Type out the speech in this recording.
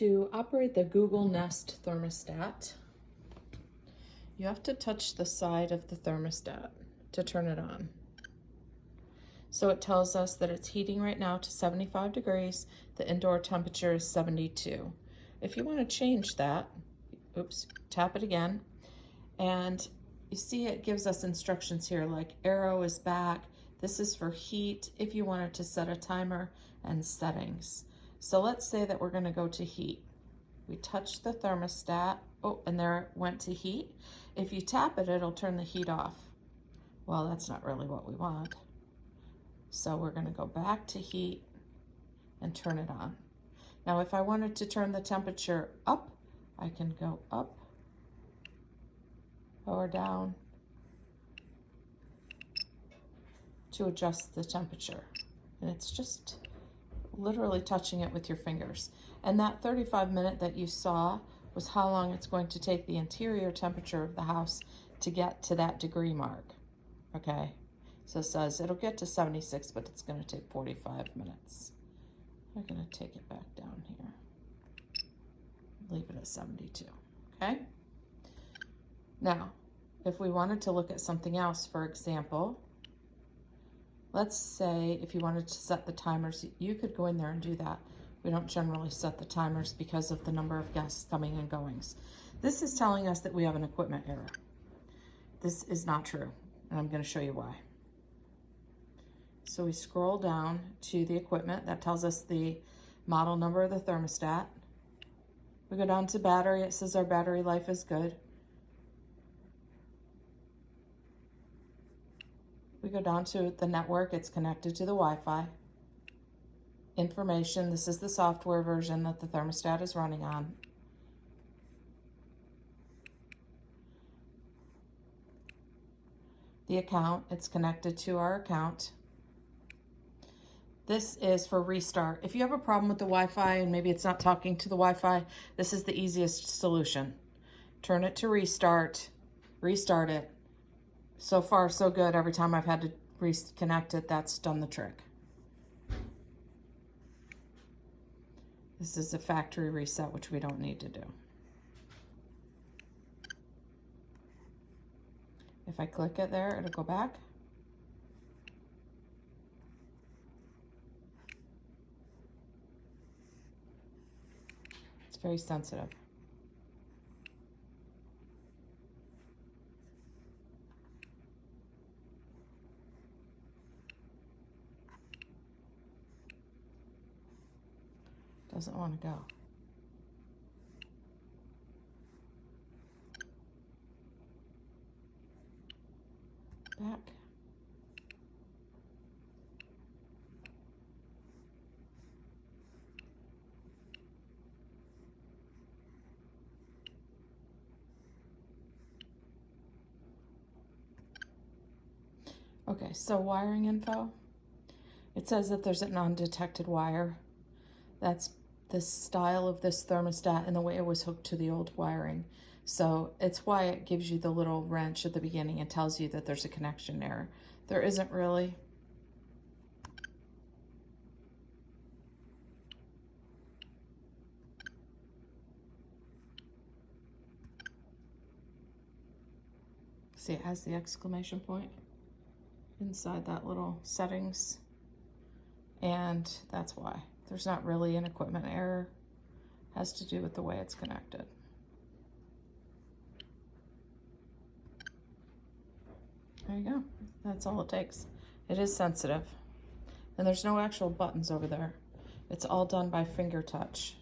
To operate the Google Nest thermostat, you have to touch the side of the thermostat to turn it on. So it tells us that it's heating right now to 75 degrees. The indoor temperature is 72. If you want to change that, oops, tap it again. And you see it gives us instructions here, like arrow is back. This is for heat if you wanted to set a timer, and settings. So let's say that we're going to go to heat. We touch the thermostat. Oh, and there it went to heat. If you tap it, it'll turn the heat off. Well, that's not really what we want. So we're going to go back to heat and turn it on. Now, if I wanted to turn the temperature up, I can go up or down to adjust the temperature. And it's just literally touching it with your fingers. And that 35-minute that you saw was how long it's going to take the interior temperature of the house to get to that degree mark. Okay, so it says it'll get to 76, but it's going to take 45 minutes. I'm going to take it back down here. Leave it at 72, okay? Now, if we wanted to look at something else, for example, let's say if you wanted to set the timers, you could go in there and do that. We don't generally set the timers because of the number of guests coming and goings. This is telling us that we have an equipment error. This is not true, and I'm going to show you why. So we scroll down to the equipment. That tells us the model number of the thermostat. We go down to battery. It says our battery life is good. We go down to the network. It's connected to the Wi-Fi. Information. This is the software version that the thermostat is running on. The account. It's connected to our account. This is for restart. If you have a problem with the Wi-Fi and maybe it's not talking to the Wi-Fi, this is the easiest solution. Turn it to restart, restart it. So far, so good. Every time I've had to reconnect it, that's done the trick. This is a factory reset, which we don't need to do. If I click it there, it'll go back. It's very sensitive. Doesn't want to go. Back. Okay, so wiring info. It says that there's an undetected wire. That's the style of this thermostat and the way it was hooked to the old wiring. So it's why it gives you the little wrench at the beginning and tells you that there's a connection error. There isn't really. See, it has the exclamation point inside that little settings, and that's why. There's not really an equipment error. It has to do with the way it's connected. There you go. That's all it takes. It is sensitive. And there's no actual buttons over there. It's all done by finger touch.